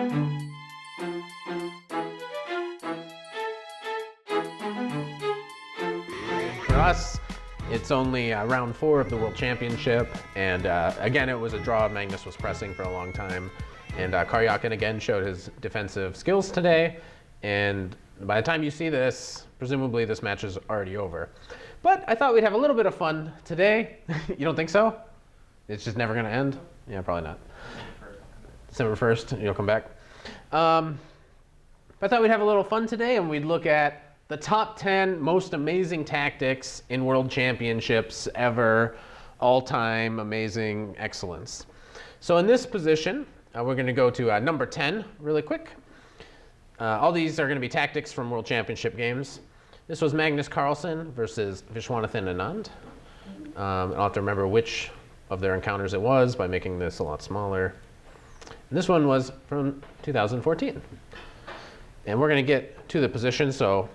For us, it's only round 4 of the World Championship, and again, it was a draw. Magnus was pressing for a long time, and Carlsen again showed his defensive skills today, and by the time you see this, presumably this match is already over. But I thought we'd have a little bit of fun today. You don't think so? It's just never gonna end? Yeah, probably not. December 1st, you'll come back. But I thought we'd have a little fun today, and we'd look at the top 10 most amazing tactics in World Championships ever, all-time amazing excellence. So in this position, we're gonna go to number 10 really quick. All these are gonna be tactics from World Championship games. This was Magnus Carlsen versus Viswanathan Anand. I'll have to remember which of their encounters it was by making this a lot smaller. And this one was from 2014. And we're gonna get to the position. So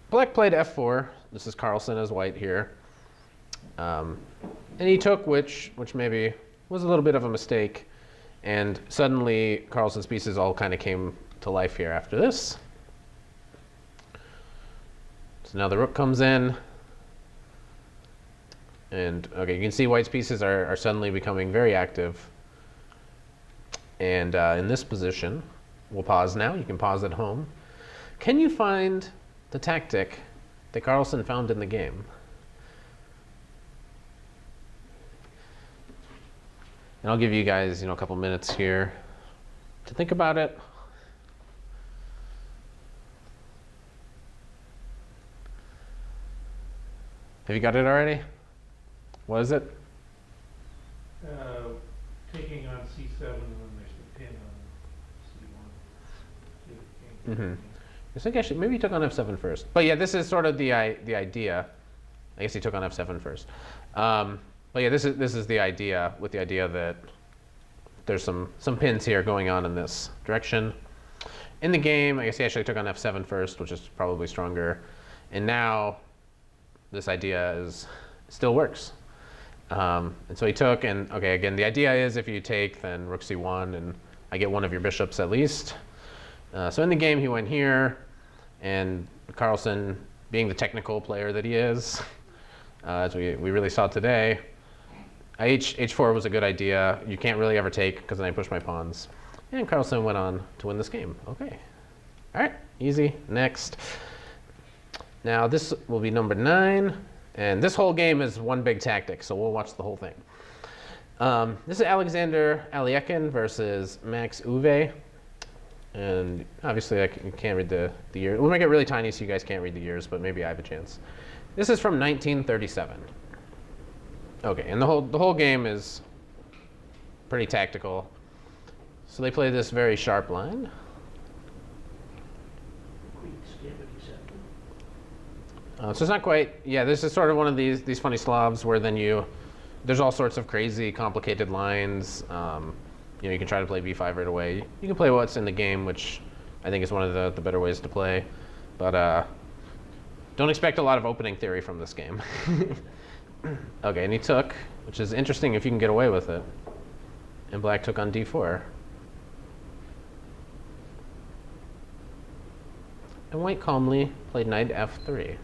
black played f4. This is Carlsen as white here. And he took which maybe was a little bit of a mistake. And suddenly Carlsen's pieces all kind of came to life here after this. So now the rook comes in. And okay, you can see white's pieces are suddenly becoming very active. And in this position, we'll pause now. You can pause at home. Can you find the tactic that Carlsen found in the game? And I'll give you guys, a couple minutes here to think about it. Have you got it already? What is it? Taking on c7 and then there's the pin on c1. Mm-hmm. I think actually maybe he took on f7 first. But yeah, this is sort of the idea. I guess he took on f7 first. But yeah, this is the idea, with the idea that there's some pins here going on in this direction. In the game, I guess he actually took on f7 first, which is probably stronger. And now this idea still works. And so he took, and okay, again, the idea is if you take, then rook c1, and I get one of your bishops at least. So in the game, he went here, and Carlsen, being the technical player that he is, as we really saw today, h4 was a good idea. You can't really ever take, because then I push my pawns. And Carlsen went on to win this game. Okay. All right, easy. Next. Now this will be number 9. And this whole game is one big tactic, so we'll watch the whole thing. This is Alexander Alekhine versus Max Euwe. And obviously you can't read the year. We'll make it really tiny so you guys can't read the years, but maybe I have a chance. This is from 1937. Okay, and the whole game is pretty tactical. So they play this very sharp line. So it's not quite, yeah, this is sort of one of these funny Slavs where then there's all sorts of crazy, complicated lines. You can try to play b5 right away. You can play what's in the game, which I think is one of the better ways to play. But don't expect a lot of opening theory from this game. Okay, and he took, which is interesting if you can get away with it. And black took on d4. And white calmly played knight f3.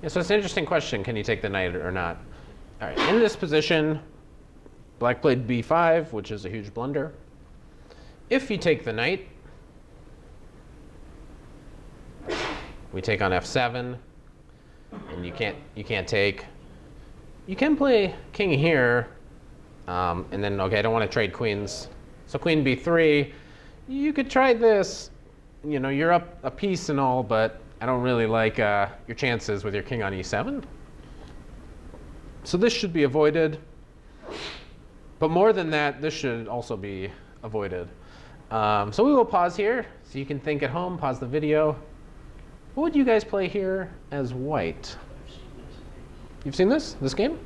Yeah, so it's an interesting question, can you take the knight or not? All right, in this position, black played b5, which is a huge blunder. If you take the knight, we take on f7, and you can't take. You can play king here, and then, okay, I don't want to trade queens. So queen b3, you could try this. You're up a piece and all, but I don't really like your chances with your king on e7. So this should be avoided. But more than that, this should also be avoided. So we will pause here so you can think at home, pause the video. What would you guys play here as white? You've seen this game?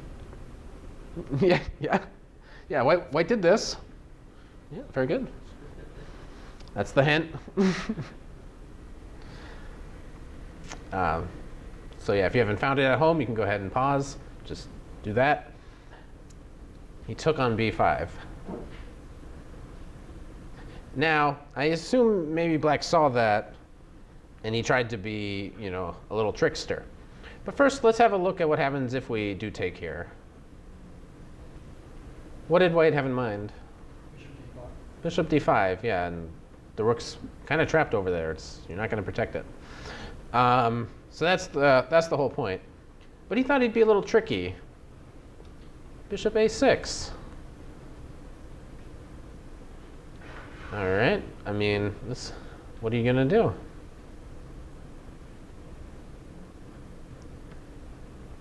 Yeah, white did this. Yeah, very good. That's the hint. So yeah, if you haven't found it at home, you can go ahead and pause. Just do that. he took on b5. Now, I assume maybe black saw that, and he tried to be, you know, a little trickster. But first, let's have a look at what happens if we do take here. What did white have in mind? Bishop d5, yeah, and the rook's kind of trapped over there. You're not going to protect it. So that's the whole point. But he thought he'd be a little tricky. Bishop a6. All right. I mean, what are you going to do?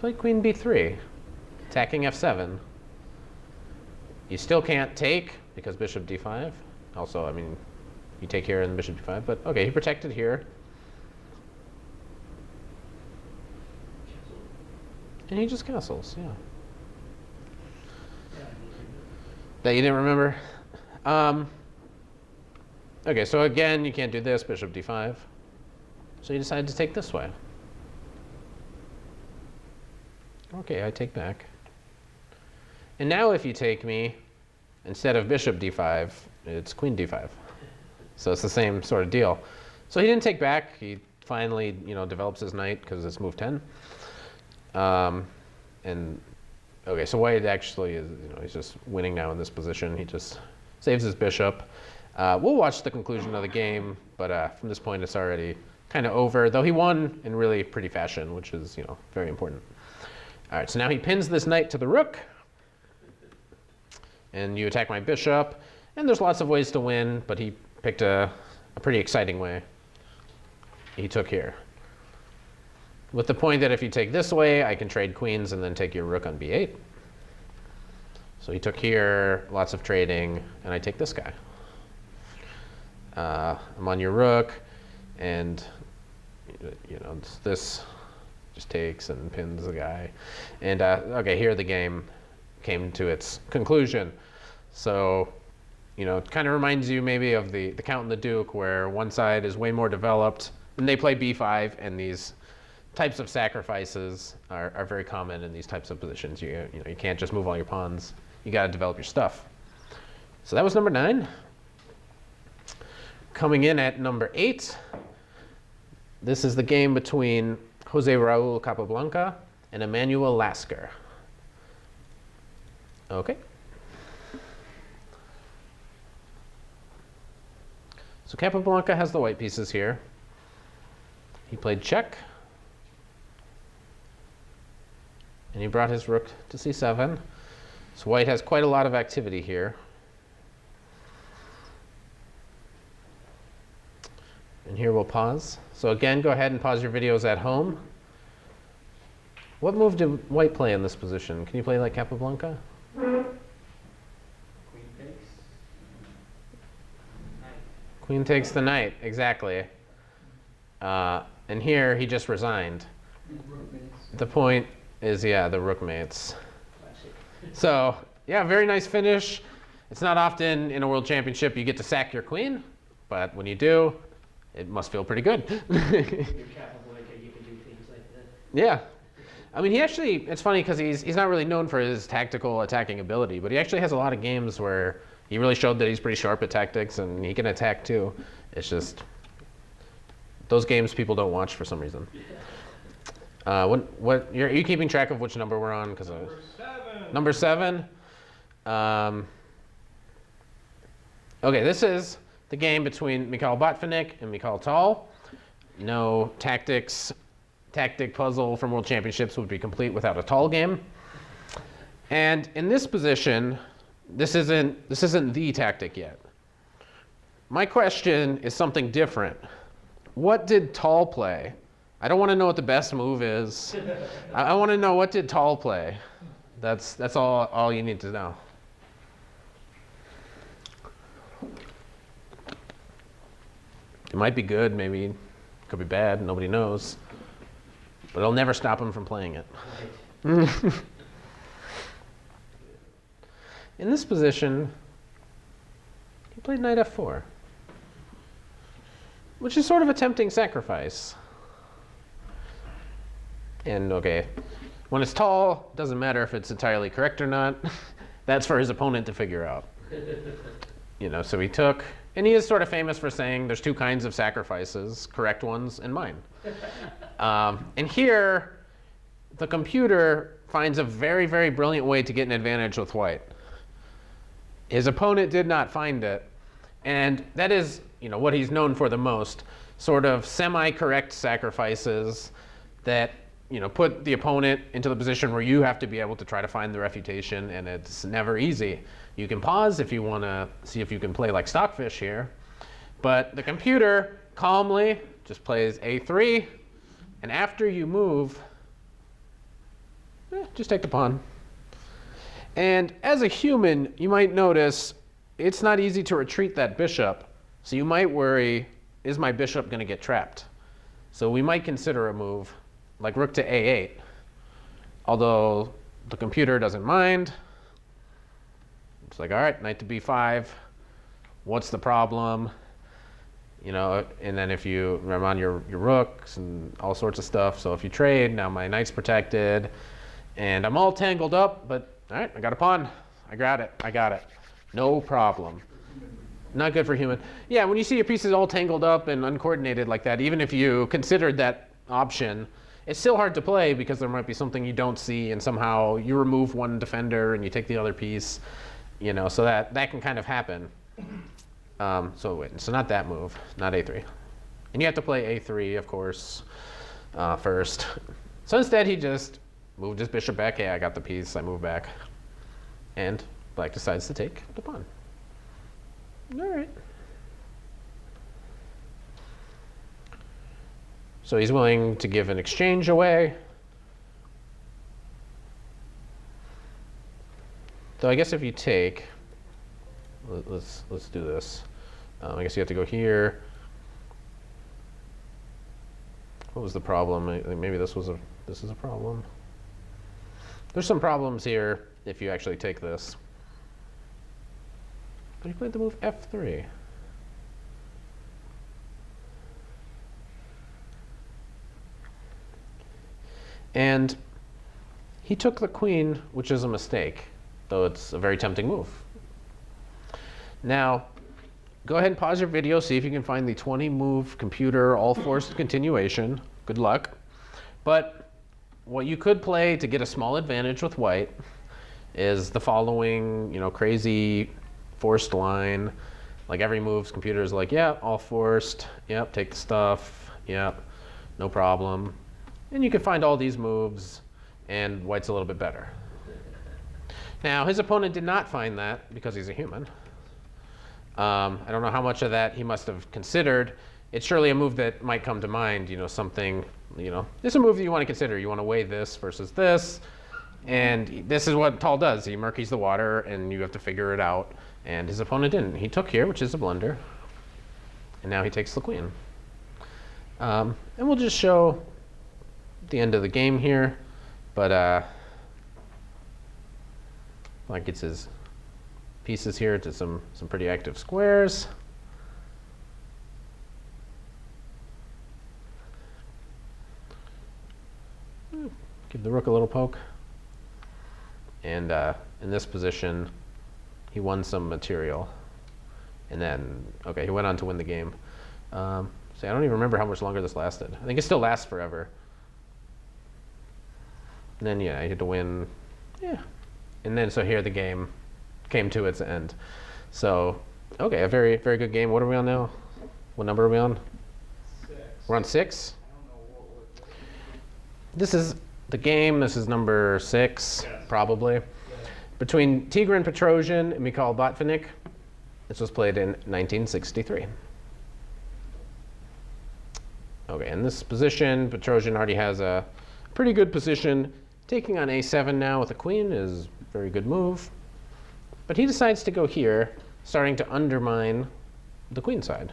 Play queen b3, attacking f7. You still can't take because bishop d5. Also, I mean, you take here and bishop d5, but okay, he protected here. And he just castles, yeah. That you didn't remember? Okay, so again, you can't do this, bishop d5. So you decided to take this way. Okay, I take back. And now if you take me, instead of bishop d5, it's queen d5. So it's the same sort of deal. So he didn't take back. He finally, you know, develops his knight because it's move 10. And okay, so white actually is, you know, he's just winning now in this position. He just saves his bishop. We'll watch the conclusion of the game, but from this point it's already kind of over, though he won in really pretty fashion, which is, you know, very important. All right, so now he pins this knight to the rook, and you attack my bishop, and there's lots of ways to win, but he picked a pretty exciting way. He took here. With the point that if you take this way, I can trade queens and then take your rook on b8. So he took here, lots of trading, and I take this guy. I'm on your rook, and you know, this just takes and pins the guy. And okay, here the game came to its conclusion. So, you know, it kind of reminds you maybe of the Count and the Duke, where one side is way more developed, and they play b5, and these types of sacrifices are very common in these types of positions. You know, you can't just move all your pawns. You got to develop your stuff. So that was number 9. Coming in at number 8, this is the game between Jose Raul Capablanca and Emanuel Lasker. Okay. So Capablanca has the white pieces here. He played check. And he brought his rook to c7. So white has quite a lot of activity here. And here we'll pause. So again, go ahead and pause your videos at home. What move did white play in this position? Can you play like Capablanca? Queen takes. Knight. Queen takes the knight, exactly. And here he just resigned. The point is, yeah, the rook mates. So, yeah, very nice finish. It's not often in a world championship you get to sack your queen, but when you do, it must feel pretty good. You're Capablanca, you can do things like that. Yeah. I mean, he actually, it's funny because he's not really known for his tactical attacking ability, but he actually has a lot of games where he really showed that he's pretty sharp at tactics and he can attack too. It's just, those games people don't watch for some reason. Are you keeping track of which number we're on? Number 7. Okay, this is the game between Mikhail Botvinnik and Mikhail Tal. No tactic puzzle from World Championships would be complete without a Tal game. And in this position, this isn't the tactic yet. My question is something different. What did Tal play? I don't want to know what the best move is. I want to know, what did Tal play? That's all you need to know. It might be good, maybe it could be bad, nobody knows. But it'll never stop him from playing it. Right. In this position, he played knight f4, which is sort of a tempting sacrifice. And okay, when it's Tal, it doesn't matter if it's entirely correct or not. That's for his opponent to figure out. So he took, and he is sort of famous for saying there's two kinds of sacrifices, correct ones and mine. And here, the computer finds a very, very brilliant way to get an advantage with white. His opponent did not find it. And that is, what he's known for the most, sort of semi-correct sacrifices that, put the opponent into the position where you have to be able to try to find the refutation, and it's never easy. You can pause if you want to see if you can play like Stockfish here, but the computer calmly just plays a3, and after you move, just take the pawn. And as a human, you might notice it's not easy to retreat that bishop, so you might worry, is my bishop going to get trapped? So we might consider a move like rook to a8, although the computer doesn't mind. It's like, all right, knight to b5. What's the problem? And then if you run on your rooks and all sorts of stuff. So if you trade, now my knight's protected, and I'm all tangled up, but all right, I got a pawn. I got it. No problem. Not good for human. Yeah, when you see your pieces all tangled up and uncoordinated like that, even if you considered that option, it's still hard to play because there might be something you don't see, and somehow you remove one defender and you take the other piece, so that can kind of happen. So not that move, not a3. And you have to play a3, of course, first. So instead, he just moved his bishop back. Hey, I got the piece, I move back. And black decides to take the pawn. All right. So he's willing to give an exchange away. So I guess if you take, let's do this. I guess you have to go here. What was the problem? Maybe this is a problem. There's some problems here if you actually take this. But he played the move f3. And he took the queen, which is a mistake, though it's a very tempting move. Now, go ahead and pause your video, see if you can find the 20-move computer all-forced continuation. Good luck. But what you could play to get a small advantage with white is the following, crazy forced line. Like every move's computer is like, yeah, all forced. Yep, take the stuff. Yep, no problem. And you can find all these moves, and white's a little bit better. Now, his opponent did not find that because he's a human. I don't know how much of that he must have considered. It's surely a move that might come to mind, something, it's a move that you want to consider. You want to weigh this versus this, and this is what Tal does. He murkies the water, and you have to figure it out, and his opponent didn't. He took here, which is a blunder, and now he takes the queen. And we'll just show the end of the game here, but Black gets his pieces here to some pretty active squares. Give the rook a little poke, and in this position he won some material, and then he went on to win the game. So I don't even remember how much longer this lasted. I think it still lasts forever. And then, yeah, I had to win. Yeah. And then, so here the game came to its end. So, a very, very good game. What are we on now? What number are we on? 6. We're on 6? I don't know what This is the game. This is number 6, Yes. probably. Yeah. Between Tigran Petrosian and Mikhail Botvinnik. This was played in 1963. In this position, Petrosian already has a pretty good position. Taking on a7 now with a queen is a very good move. But he decides to go here, starting to undermine the queen side.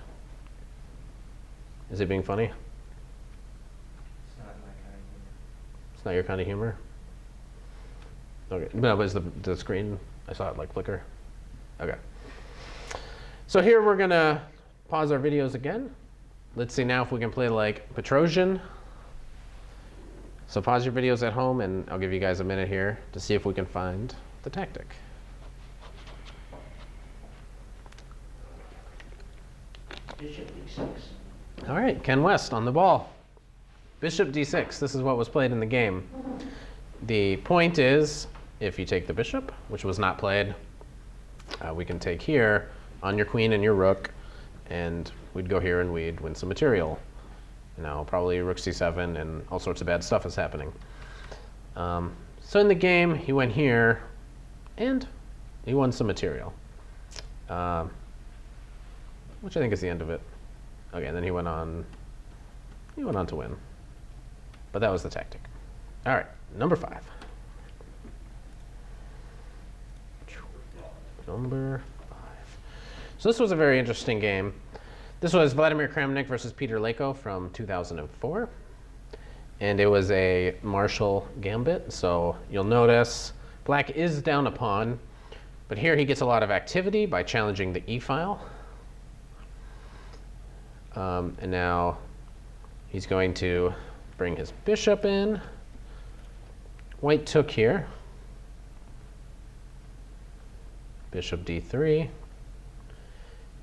Is he being funny? It's not my kind of humor. It's not your kind of humor? Okay, no, but is the screen, I saw it like flicker. Okay. So here we're gonna pause our videos again. Let's see now if we can play like Petrosian. So pause your videos at home, and I'll give you guys a minute here to see if we can find the tactic. Bishop d6. All right, Ken West on the ball. Bishop d6. This is what was played in the game. The point is, if you take the bishop, which was not played, we can take here on your queen and your rook, and we'd go here and we'd win some material. Now, probably rook c7 and all sorts of bad stuff is happening. So in the game, he went here, and he won some material, which I think is the end of it. Okay, and then he went on to win. But that was the tactic. All right, number 5. Number 5. So this was a very interesting game. This was Vladimir Kramnik versus Peter Leko from 2004. And it was a Marshall Gambit. So you'll notice black is down a pawn. But here he gets a lot of activity by challenging the e-file. And now he's going to bring his bishop in. White took here. Bishop d3.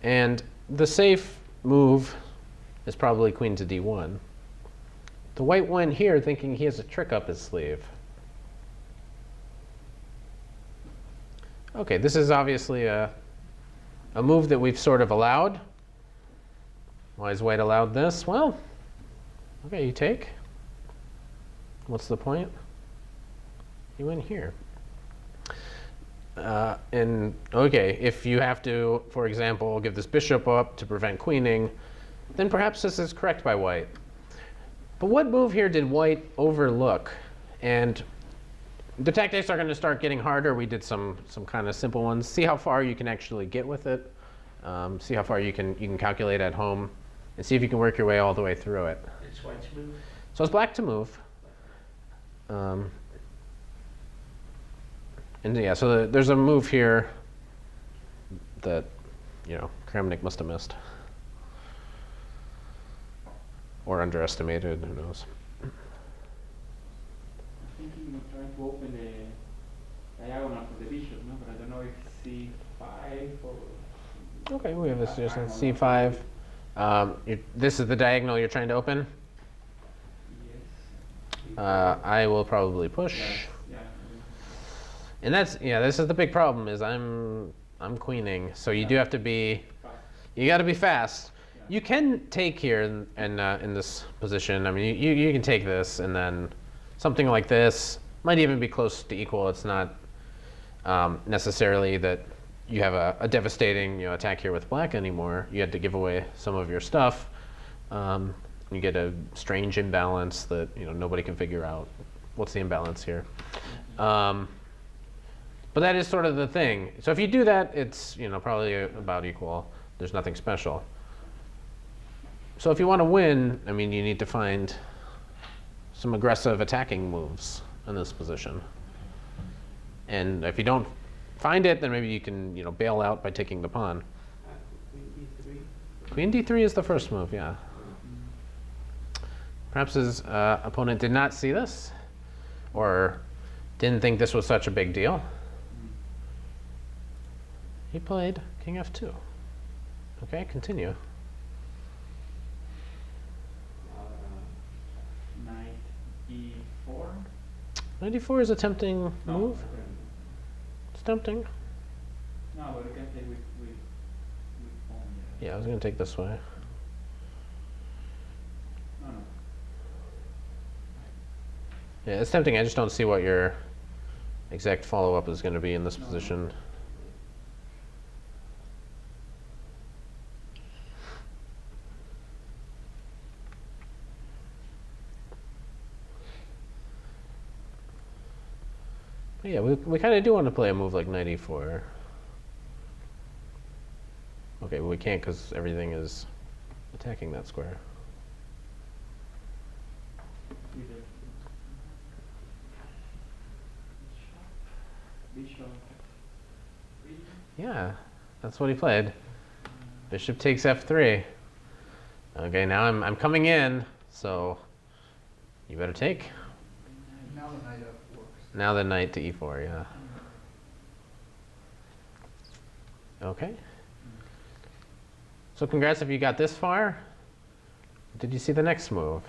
And the safe move is probably queen to d1. The white went here thinking he has a trick up his sleeve. Okay, this is obviously a move that we've sort of allowed. Why has white allowed this? Well, okay, you take. What's the point? You went here. And okay, if you have to, for example, give this bishop up to prevent queening, then perhaps this is correct by white. But what move here did white overlook? And the tactics are going to start getting harder. We did some kind of simple ones. See how far you can actually get with it. See how far you can calculate at home, and see if you can work your way all the way through it. It's white's move. So it's black to move. And yeah, so there's a move here that, Kramnik must have missed. Or underestimated, who knows. I'm thinking of trying to open the diagonal for the bishop, no? But I don't know if c5 or... Okay, we have a suggestion, c5. This is the diagonal you're trying to open? Yes. I will probably push. Yes. Yeah. And this is the big problem, is I'm queening, so you do have to be, you got to be fast. You can take here in this position. I mean, you can take this, and then something like this might even be close to equal. It's not necessarily that you have a devastating attack here with black anymore. You had to give away some of your stuff. You get a strange imbalance that nobody can figure out. What's the imbalance here? But that is sort of the thing. So if you do that, it's probably about equal. There's nothing special. So if you want to win, I mean, you need to find some aggressive attacking moves in this position. And if you don't find it, then maybe you can bail out by taking the pawn. Queen d3 is the first move, yeah. Perhaps his opponent did not see this, or didn't think this was such a big deal. He played king f2. Okay, continue. Knight e4. Knight e4 is a tempting No, move. okay. It's tempting. No, but we can play with pawn. Yeah, I was going to take this way. No, no. Yeah, it's tempting. I just don't see what your exact follow-up is going to be in this position. But yeah, we kind of do want to play a move like knight e4. Okay, but we can't because everything is attacking that square. With the bishop. Yeah, that's what he played. Bishop takes f3. Okay, now I'm coming in, so you better take. Now the knight f works. Now the knight to e4, yeah. Okay. So congrats if you got this far. Did you see the next move?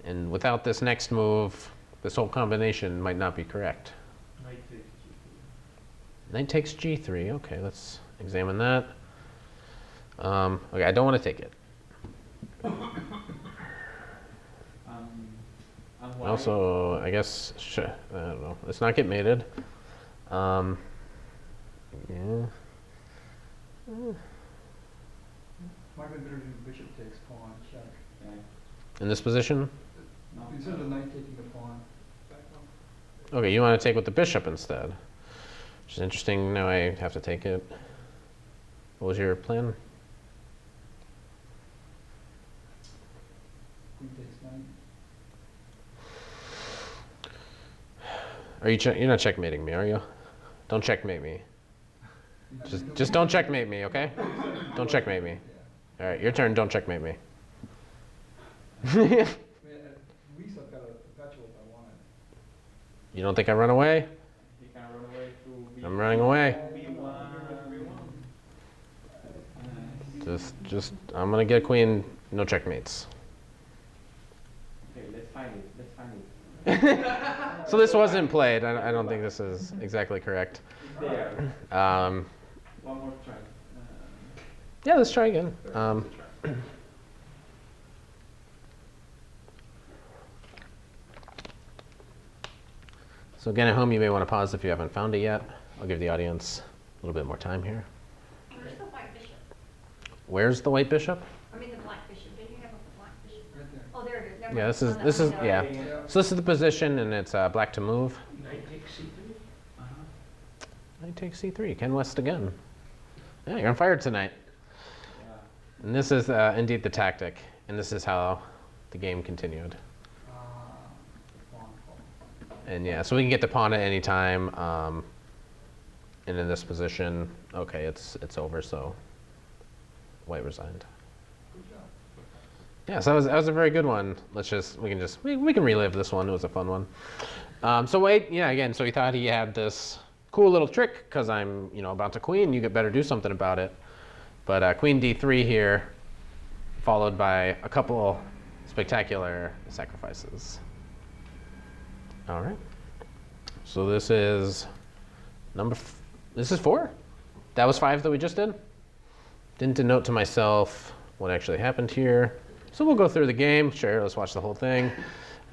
And without this next move, this whole combination might not be correct. Knight takes g3. Okay, let's examine that. Okay, I don't want to take it. And why? Also, I guess, I don't know. Let's not get mated. Yeah. Might be better to do bishop takes pawn, check. Yeah. In this position? No. Instead of the knight taking the pawn. Back up. Okay, you want to take with the bishop instead. Which is interesting. Now I have to take it. What was your plan? Queen takes knight. Are you? You're not checkmating me, are you? Don't checkmate me. Just don't checkmate me, okay? Don't checkmate me. All right, your turn. Don't checkmate me. I mean, at least I've got a perpetual if I want it. You don't think I run away? You can run away to B1. I'm running away. Just, I'm gonna get queen. No checkmates. Okay, let's find it. So this wasn't played. I don't think this is exactly correct. It's there. Um, One more try. yeah, let's try again. So again, at home, you may want to pause if you haven't found it yet. I'll give the audience a little bit more time here. Where's the white bishop? Where's the white bishop? I mean the black bishop. Didn't you have a black bishop? Right there. Oh, there it is. Never Yeah, mind. this is Oh, that this is one. yeah. Yeah. So this is the position, and it's black to move. Knight takes c3. Knight takes c3. Ken West again. Yeah, you're on fire tonight. Yeah. And this is indeed the tactic, and this is how the game continued. Pawn, pawn. And yeah, so we can get the pawn at any time. And in this position, okay, it's over. So white resigned. Good job. Yeah, so that was a very good one. We can relive this one. It was a fun one. So white, yeah, again, so he thought he had this cool little trick because I'm about to queen. You better do something about it. But queen d3 here, followed by a couple spectacular sacrifices. All right. So this is this is 4. That was 5 that we just did. Didn't denote to myself what actually happened here. So we'll go through the game. Sure, let's watch the whole thing.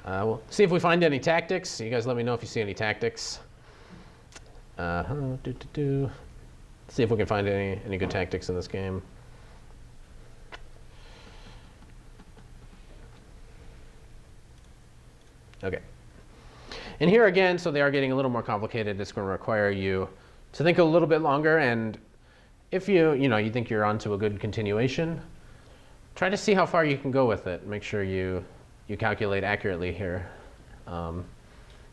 We'll see if we find any tactics. You guys let me know if you see any tactics. See if we can find any good tactics in this game. Okay. And here again, so they are getting a little more complicated. It's going to require you to think a little bit longer. And if you think you're onto a good continuation, try to see how far you can go with it. Make sure you calculate accurately here. And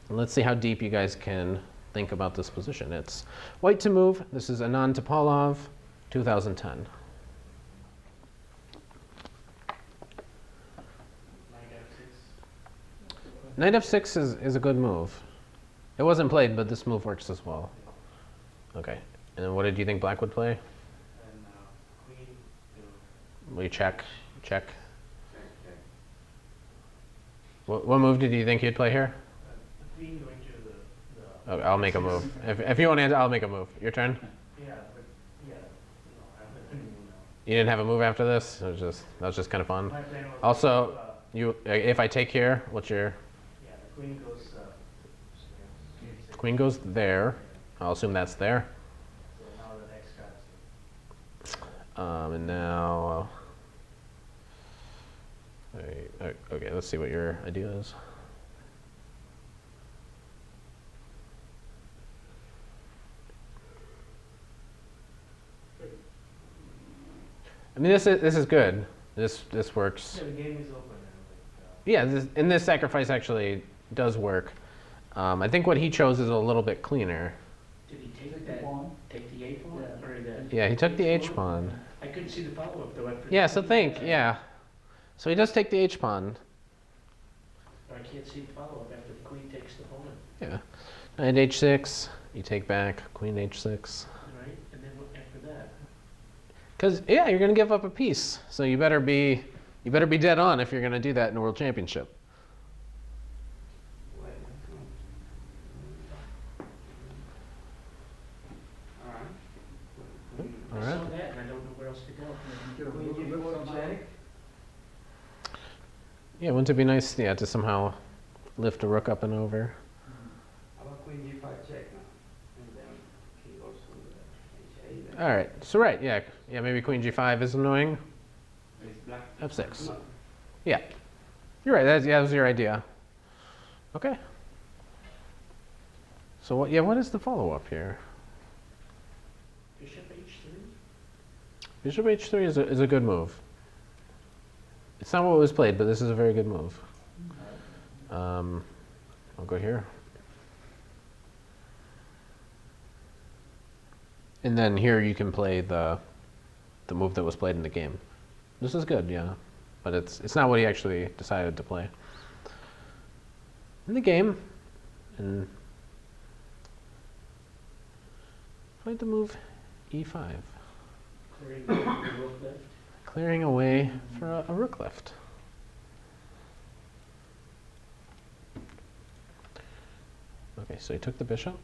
let's see how deep you guys can think about this position. It's white to move. This is Anand Topalov, 2010. Knight f6 is a good move. It wasn't played, but this move works as well. Okay. And then what did you think black would play? And queen to We check. What move did you think he'd play here? the queen going to the Okay, I'll make a move. If you want to answer, I'll make a move. Your turn? yeah, but yeah, no, I don't have any more now. You didn't have a move after this? That was just kind of fun. My plan was Also, to, if I take here, what's your... yeah, the queen goes Queen goes there. I'll assume that's there. So now the next card. And now... okay, let's see what your idea is. I mean, this is good. This works. Yeah, the game is open now. Yeah, and this sacrifice actually does work. I think what he chose is a little bit cleaner. Did he take Take the that? pawn. Take the A pawn Yeah. or the? Yeah, he took the H pawn. I couldn't see the follow up though. Yeah, so yeah. So he does take the H pawn. I can't see the follow up after the queen takes the pawn, Yeah. Knight H6. You take back. Queen H6. right? And then what after that? Because yeah, you're gonna give up a piece, so you better be dead on if you're gonna do that in a world championship. Alright. All I right. saw that and I don't know where else to go. Get a Queen little G4 bit check. Yeah, wouldn't it be nice, yeah, to somehow lift a rook up and over? How about Queen G5 check now? And then King goes to H8. then- All right. So right, yeah, maybe Queen G5 is annoying. It's black. F6. Yeah, you're right. That was your idea. Okay. So what? Yeah, what is the follow up here? Bishop H3. Bishop H3 is a good move. It's not what was played, but this is a very good move. I'll go here. And then here you can play the move that was played in the game. This is good, yeah. But it's not what he actually decided to play. In the game, and played the move E5. Clearing the rook left. Clearing away for a rook left. Okay, so he took the bishop.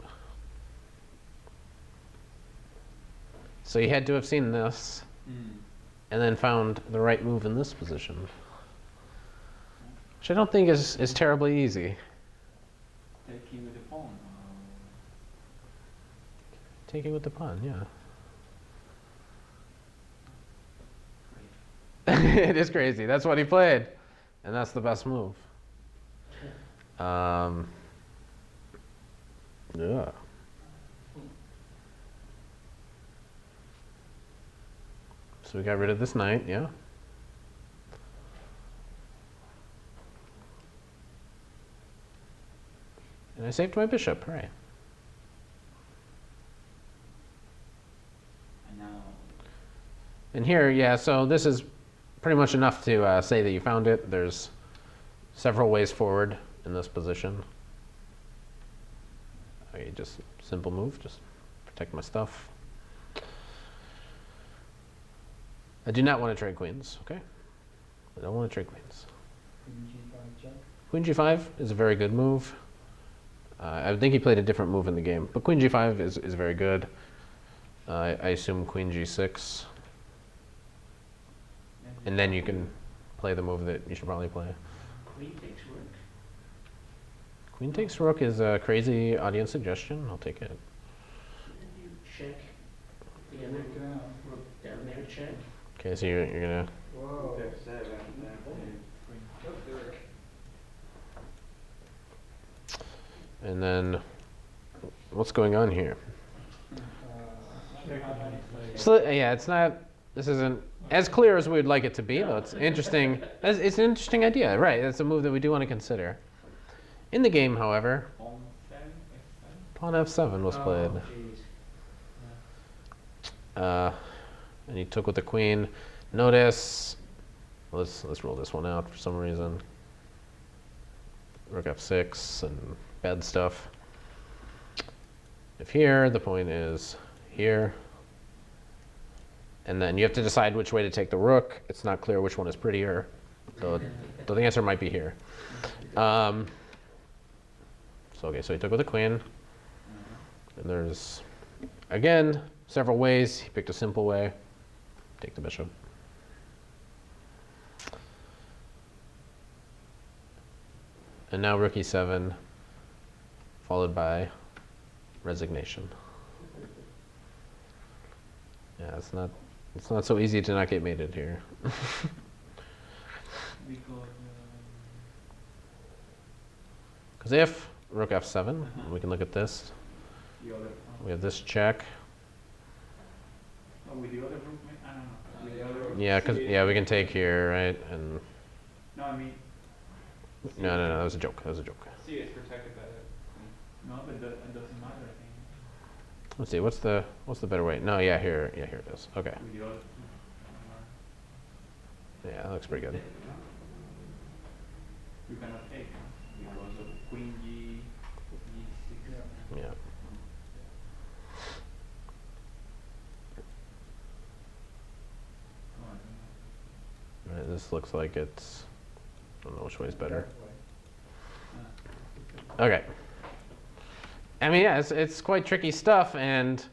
So he had to have seen this and then found the right move in this position. Which I don't think is terribly easy. Taking with the pawn. Taking with the pawn, yeah. It is crazy. That's what he played. And that's the best move. Yeah. So we got rid of this knight, yeah. And I saved my bishop, hooray. And now. And here, yeah, so this is pretty much enough to say that you found it. There's several ways forward in this position. Okay, just simple move, just protect my stuff. I do not want to trade queens, okay? I don't want to trade queens. Queen G5 check. Queen G5 is a very good move. I think he played a different move in the game, but Queen G5 is very good. I assume Queen G6. And then you can play the move that you should probably play. Queen takes rook. Queen takes rook is a crazy audience suggestion. I'll take it. And you check. The other Rook down. rook down there, check. Okay, so you're gonna. Whoa. F7, then Took the rook. And then, what's going on here? So yeah, it's not. This isn't as clear as we'd like it to be, though. It's interesting. It's an interesting idea, right? It's a move that we do want to consider. In the game, however, Pawn 7, F7. pawn f7 was played, Oh, jeez. and he took with the queen. Notice. Let's roll this one out for some reason. Rook f6 and bad stuff. If here, the point is here. And then you have to decide which way to take the rook. It's not clear which one is prettier. So the answer might be here. So he took with the queen. And there's, again, several ways. He picked a simple way. Take the bishop. And now rook e7, followed by resignation. Yeah, it's not so easy to not get mated here. Because if rook f7, we can look at this. The other. We have this check. Oh, with the other rook, I don't know. With the other. Yeah, because we can take here, right? And No, I mean. no, that was a joke. That was a joke. See, it's protected by that. No, but it doesn't matter, I think. Let's see. What's the better way? No, yeah, here it is. Okay. With the other. Yeah, that looks pretty good. You cannot take because of Queen G, G6. Yeah. This looks like it's, I don't know which way is better. That way. Okay. I mean, yeah, it's quite tricky stuff, and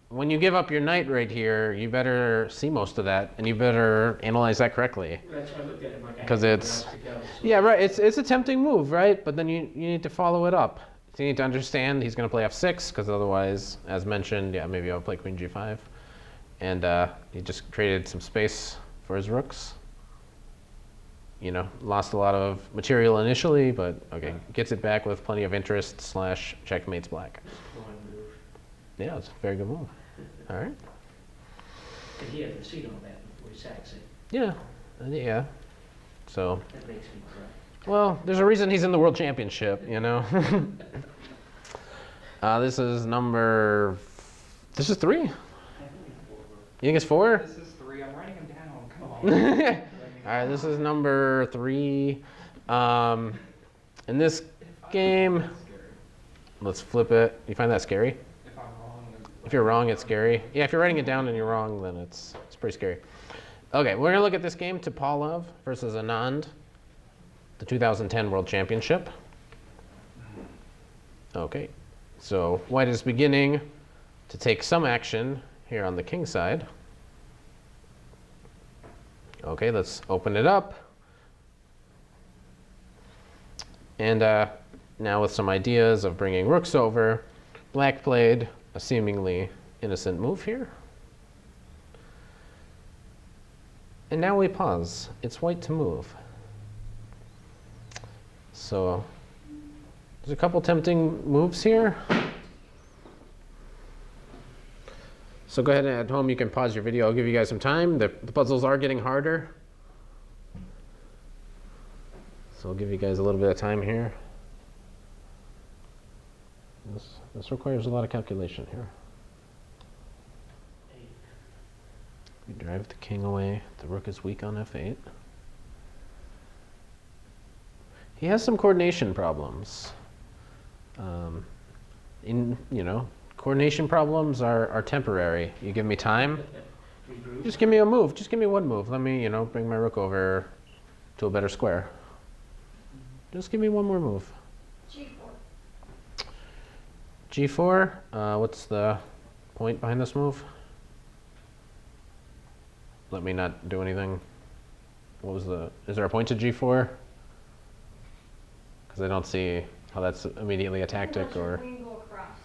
when you give up your knight right here, you better see most of that, and you better analyze that correctly. That's why I looked at it like I 'Cause had it's- nowhere else to go, so- Yeah, right. It's a tempting move, right? But then you need to follow it up. So you need to understand he's going to play f6, because otherwise, as mentioned, yeah, maybe I'll play queen g5. And he just created some space for his rooks. You know, lost a lot of material initially, but okay, gets it back with plenty of interest / checkmates black. Flying move. Yeah, it's a very good move. All right. And he had seen all that before he sacks it. Yeah, yeah. So, That makes me cry. well, there's a reason he's in the world championship, you know. This is number. This is 3. You think it's 4? This is 3. I'm writing them down. Come on. All right, this is number 3. In this game, let's flip it. You find that scary? If I'm wrong, then If you're wrong, it's scary. Yeah, if you're writing it down and you're wrong, then it's pretty scary. Okay, we're gonna look at this game, Topalov versus Anand, the 2010 World Championship. Okay, so white is beginning to take some action here on the king side. Okay, let's open it up. And now with some ideas of bringing rooks over, black played a seemingly innocent move here. And now we pause. It's white to move. So there's a couple tempting moves here. So go ahead and at home you can pause your video. I'll give you guys some time. The puzzles are getting harder. So I'll give you guys a little bit of time here. This requires a lot of calculation here. We drive the king away. The rook is weak on f8. He has some coordination problems. Coordination problems are temporary. You give me time, just give me a move. Just give me one move. Let me, bring my rook over to a better square. Just give me one more move. G4. G4, what's the point behind this move? Let me not do anything. Is there a point to G4? Because I don't see how that's immediately a tactic Let your or... queen go across.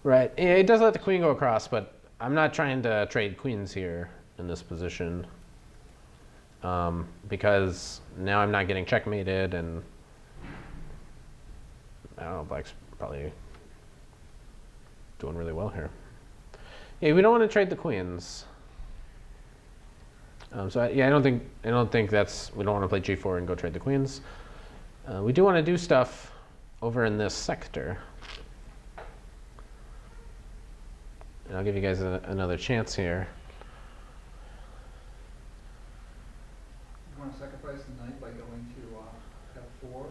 Right, yeah, it does let the queen go across, but I'm not trying to trade queens here in this position. Because now I'm not getting checkmated, and I don't know, black's probably doing really well here. Yeah, we don't want to trade the queens. I don't think that's, we don't want to play G4 and go trade the queens. We do want to do stuff over in this sector. And I'll give you guys another chance here. You want to sacrifice the knight by going to f4,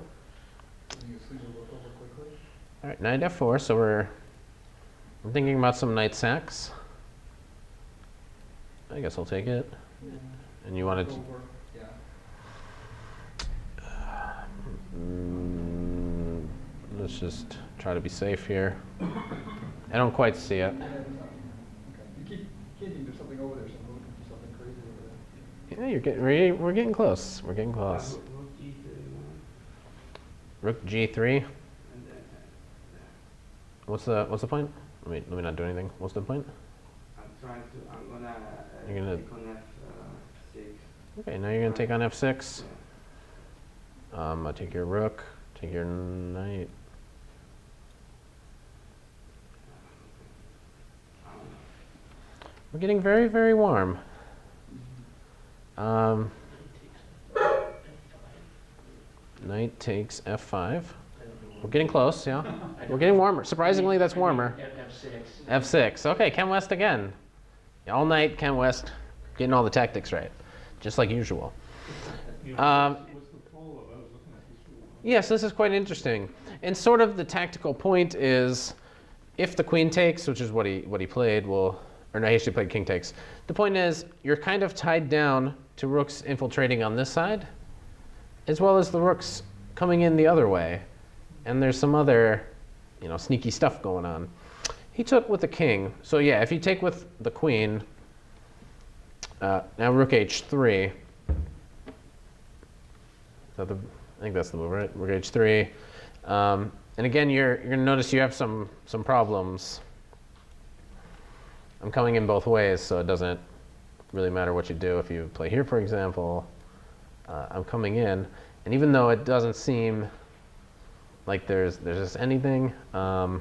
and you swing the rook over quickly. All right, knight f4. So I'm thinking about some knight sacks. I guess I'll take it. And you wanted to... Over, yeah. Let's just try to be safe here. I don't quite see it. Okay. You can't even do something over there, so we'll do something crazy over there. Yeah, we're getting close. We're getting close. Rook G3, Rook G3. and then What's the point? Let me not do anything. What's the point? I'm gonna You're gonna- take on f6. Okay, now you're gonna take on f6. Yeah. I'll take your rook, take your knight. We're getting very, very warm. Knight takes f5. We're getting close, yeah. We're getting warmer. Surprisingly, that's warmer. F6. F6. Okay, Ken West again. All night, Ken West, getting all the tactics right, just like usual. Yes, this is quite interesting. And sort of the tactical point is, if the queen takes, which is what he played, or no, he actually played king takes. The point is, you're kind of tied down to rooks infiltrating on this side, as well as the rooks coming in the other way. And there's some other, you know, sneaky stuff going on. He took with the king. So yeah, if you take with the queen, now rook h3. I think that's the move, right? Rook h3. And again, you're going to notice you have some problems. I'm coming in both ways, so it doesn't really matter what you do. If you play here, for example, I'm coming in. And even though it doesn't seem like there's just anything, yeah,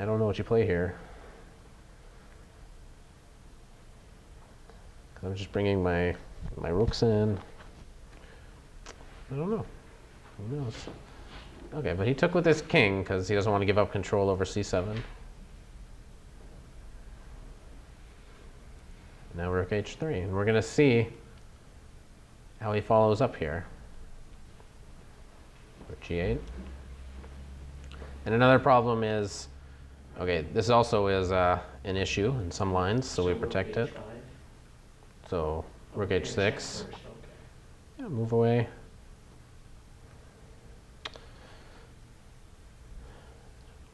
I don't know what you play here. I'm just bringing my rooks in. I don't know. Who knows? Okay, but he took with his king because he doesn't want to give up control over c7. Now rook h3, and we're going to see how he follows up here. Rook g8. And another problem is, okay, this also is an issue in some lines, so we protect it. So rook h6. Yeah, move away.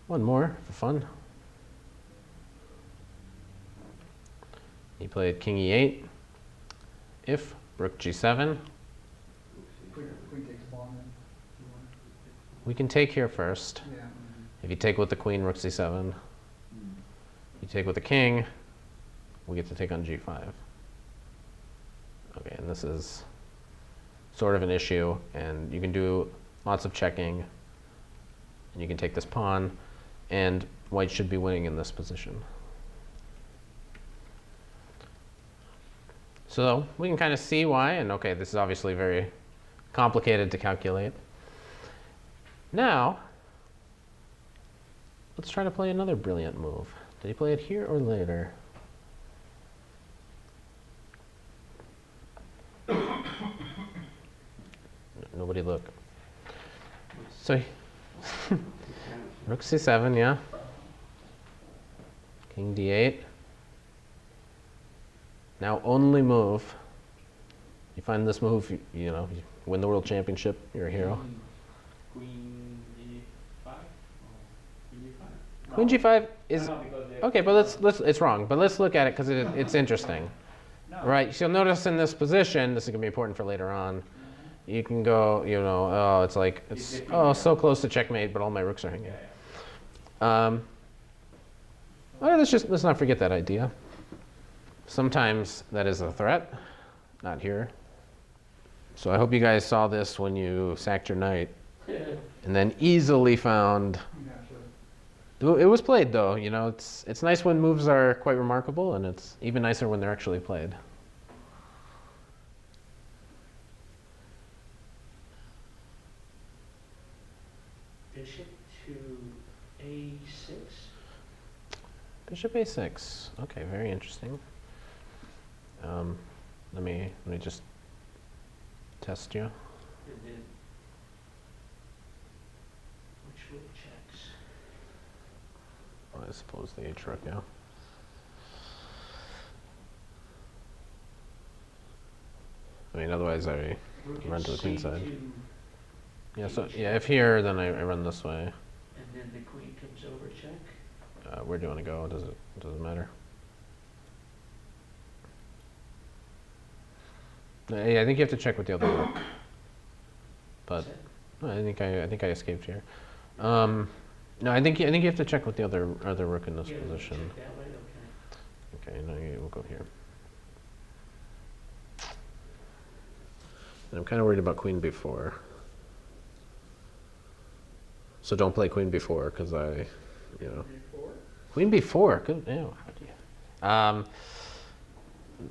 One more for fun. He played king e8. If rook g7. Queen takes pawn then. We can take here first. Yeah. If you take with the queen, rook c7. You take with the king, we get to take on g5. Okay, and this is sort of an issue, and you can do lots of checking, and you can take this pawn, and white should be winning in this position. So we can kind of see why, and okay, this is obviously very complicated to calculate. Now, let's try to play another brilliant move. Did he play it here or later? Nobody look. So, rook c7, yeah. King d8. Now only move. You find this move, you know, you win the world championship, you're a hero. Queen g5? Queen g5 is, No, because okay, but let's it's wrong, but let's look at it because it's interesting. No. Right, so you'll notice in this position, this is going to be important for later on, you can go, you know, oh, it's like, it's, oh, so close to checkmate, but all my rooks are hanging. Well, let's not forget that idea. Sometimes that is a threat, not here. So I hope you guys saw this when you sacked your knight and then easily found. It was played though, you know, it's nice when moves are quite remarkable, and it's even nicer when they're actually played. Bishop to a6. Bishop a6. Okay, very interesting. Let me just test you. And then which rook checks? I suppose the h rook, yeah. I mean, otherwise I Rook run to the queen side. to- Yeah, so yeah, if here, then I run this way. And then the queen comes over check. Where do you want to go? Does it matter? Yeah, I think you have to check with the other rook. But Is that- no, I think I escaped here. No, I think you have to check with the other rook in this Yeah, position. check that way, okay. Okay, now we'll go here. And I'm kind of worried about queen b4. So don't play queen b4 because you know. Queen b4. Good. Ew, how do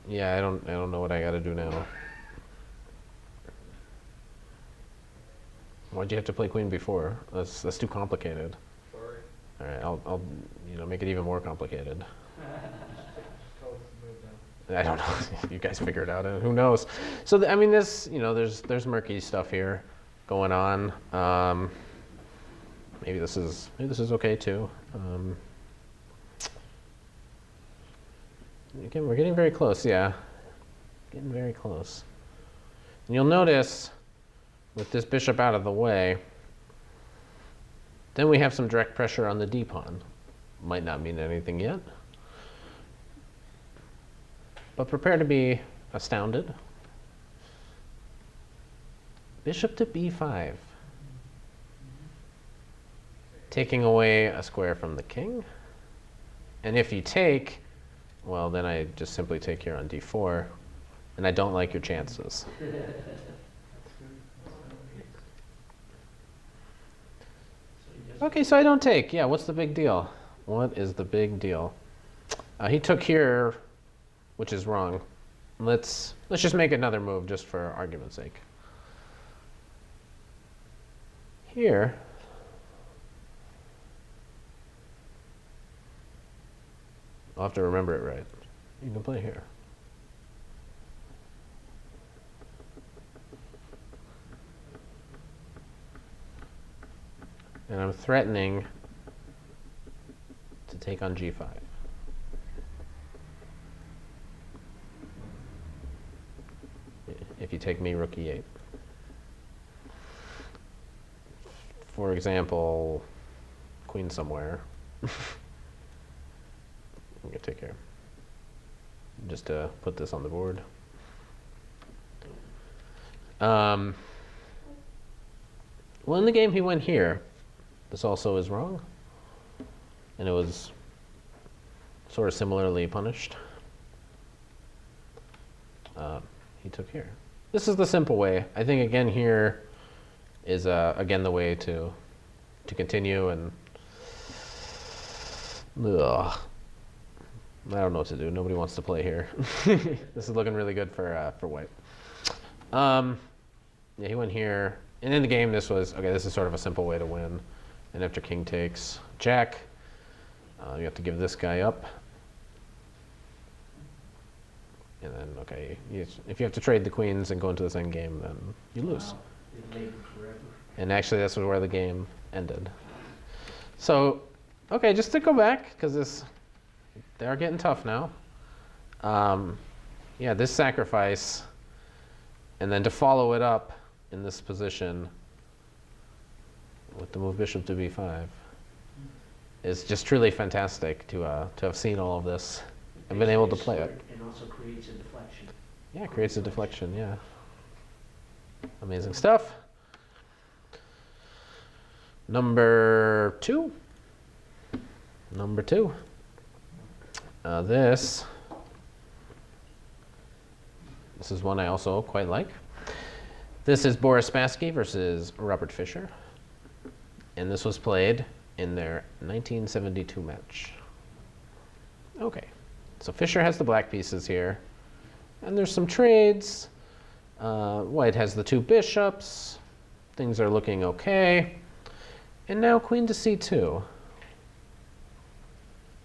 you? Yeah, I don't know what I got to do now. Why'd you have to play queen b4? That's too complicated. Sorry. All right, I'll make it even more complicated. I don't know. You guys figure it out. Who knows? So I mean, this there's murky stuff here going on. Maybe this is okay too. Again, we're getting very close, yeah. Getting very close. And you'll notice, with this bishop out of the way, then we have some direct pressure on the d-pawn. Might not mean anything yet. But prepare to be astounded. Bishop to b5. Taking away a square from the king. And if you take, well, then I just simply take here on d4. And I don't like your chances. Okay, so I don't take. Yeah, what's the big deal? What is the big deal? He took here, which is wrong. Let's just make another move just for argument's sake. Here, I'll have to remember it right. You can play here. And I'm threatening to take on g5. If you take me, rook e8. For example, queen somewhere. I'm gonna take care. Just to put this on the board. Well, in the game he went here. This also is wrong. And it was sort of similarly punished. He took here. This is the simple way. I think again here is again the way to continue, and ugh, I don't know what to do. Nobody wants to play here. This is looking really good for white. Yeah, he went here, and in the game this was okay. This is sort of a simple way to win. And after king takes jack, you have to give this guy up. And then, okay, if you have to trade the queens and go into this end game, then you lose. Wow. It made it forever. And actually, that's where the game ended. So, okay, just to go back, because they are getting tough now. Yeah, this sacrifice, and then to follow it up in this position with the move bishop to b5 is just truly fantastic to have seen all of this and been able to play it. And also creates a deflection. Yeah, it creates a deflection, yeah. Amazing stuff. Number two. This is one I also quite like. This is Boris Spassky versus Robert Fischer. And this was played in their 1972 match. Okay, so Fischer has the black pieces here. And there's some trades. White has the two bishops. Things are looking okay. And now queen to c2.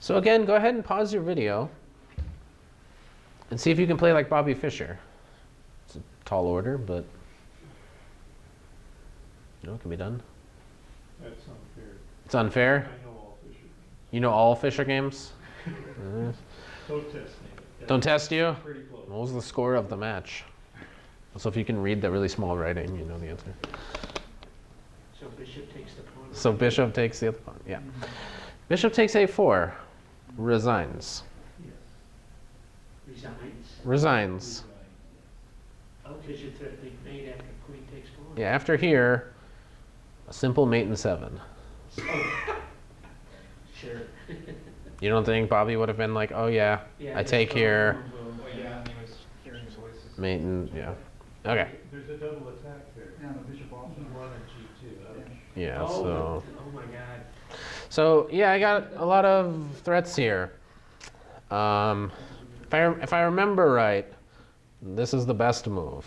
So again, go ahead and pause your video and see if you can play like Bobby Fischer. It's a tall order, but it can be done. That's unfair. It's unfair? I know all Fischer games. You know all Fischer games? Don't test me. Don't test you? Pretty close. What was the score of the match? So if you can read the really small writing, you know the answer. So bishop takes the pawn. So bishop takes the other pawn, yeah. Bishop takes a4, resigns. Yes. Resigns. Resigns. Oh, because you're threatening mate after queen takes pawn. Yeah, after here, a simple mate in 7. Oh. Sure. You don't think Bobby would have been like, oh yeah, Yeah, I just take go, here, boom, boom. Well, yeah, and he was hearing voices. mate in, yeah. Okay, There's a double attack there. Yeah, the bishop off. G1 and G2. Ouch. yeah, Oh, so. oh my God. So yeah, I got a lot of threats here. If I remember right, this is the best move.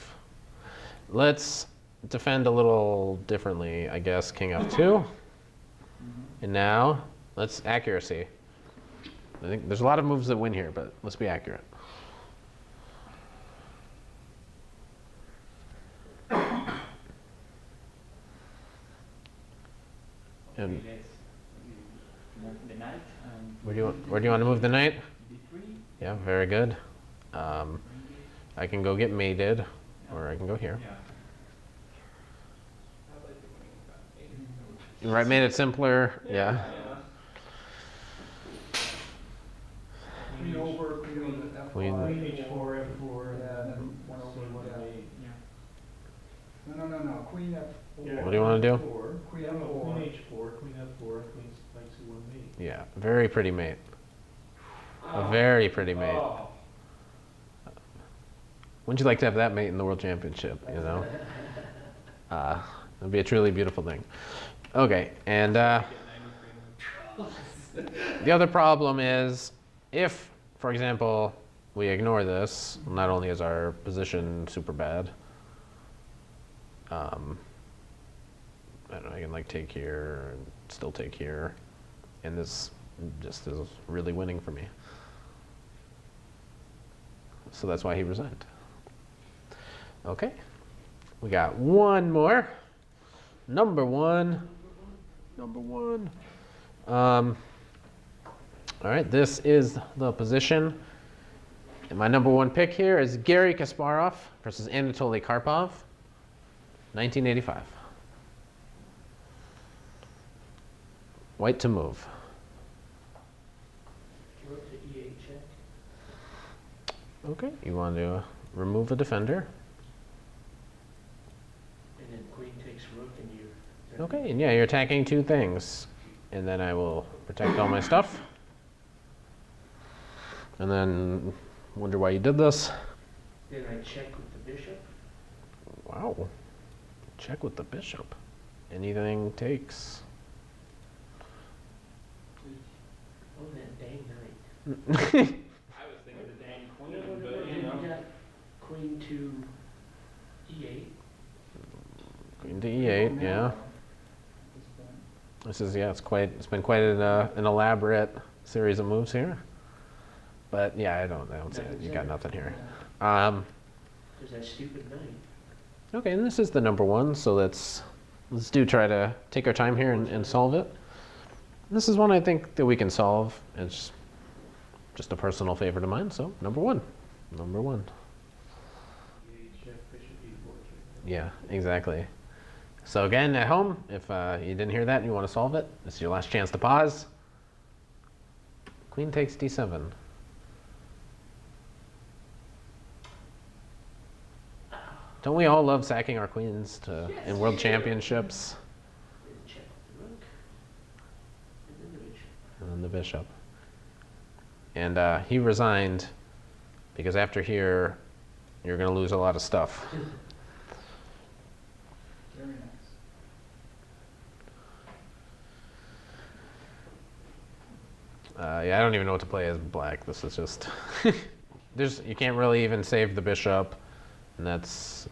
Let's defend a little differently, I guess, king f2. And now, let's accuracy. I think there's a lot of moves that win here, but let's be accurate. And Okay, let's move the knight and where do you want to move the knight? d3. Yeah, very good. I can go get mated, or I can go here. Right, made it simpler. Yeah. Queen over, queen F5. Queen. Queen H4, F4, Yeah, and then and one over, C1, one and eight. eight. No. Queen F4. Yeah, What do you wanna do? F4. Queen No, F4. Queen H4, Queen F4, Queen knight C1 mate. Yeah, very pretty mate. A very pretty mate. Oh. Wouldn't you like to have that mate in the World Championship, you know? It'd be a truly beautiful thing. Okay, and the other problem is if, for example, we ignore this, not only is our position super bad, I don't know, I can like take here and still take here, and this just is really winning for me. So that's why he resigned. Okay, we got one more. Number one. All right, this is the position. And my number one pick here is Garry Kasparov versus Anatoly Karpov, 1985. White to move. Rook to E8 check. Okay, you want to remove a defender. And then queen takes rook and you. Okay, and yeah, you're attacking two things. And then I will protect all my stuff. And then wonder why you did this. Then I check with the bishop. Wow. Check with the bishop. Anything takes. Oh, that dang knight. I was thinking the dang queen, No, but you you know. got queen to E8. Queen to E8, yeah. This is, yeah, it's been quite an elaborate series of moves here. But yeah, I don't see it. You got nothing here. There's that stupid knight. Okay, and this is the number one, so let's try to take our time here and solve it. This is one I think that we can solve. It's just a personal favorite of mine, so number one. E8 check, bishop E4 check. Yeah, exactly. So again, at home, if you didn't hear that and you want to solve it, this is your last chance to pause. Queen takes D7. Don't we all love sacking our queens in world championships? Then check with the rook. And then the bishop. And then the bishop. And he resigned because after here, you're going to lose a lot of stuff. Very nice. Yeah, I don't even know what to play as black. This is just you can't really even save the bishop, and that's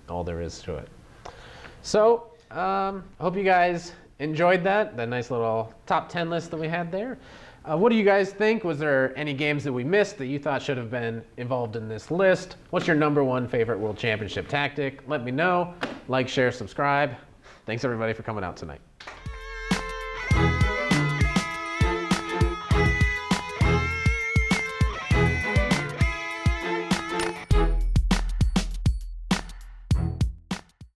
all there is to it. So I hope you guys enjoyed that nice little top 10 list that we had there. What do you guys think? Was there any games that we missed that you thought should have been involved in this list? What's your number one favorite World Championship tactic? Let me know. Like, share, subscribe. Thanks everybody for coming out tonight.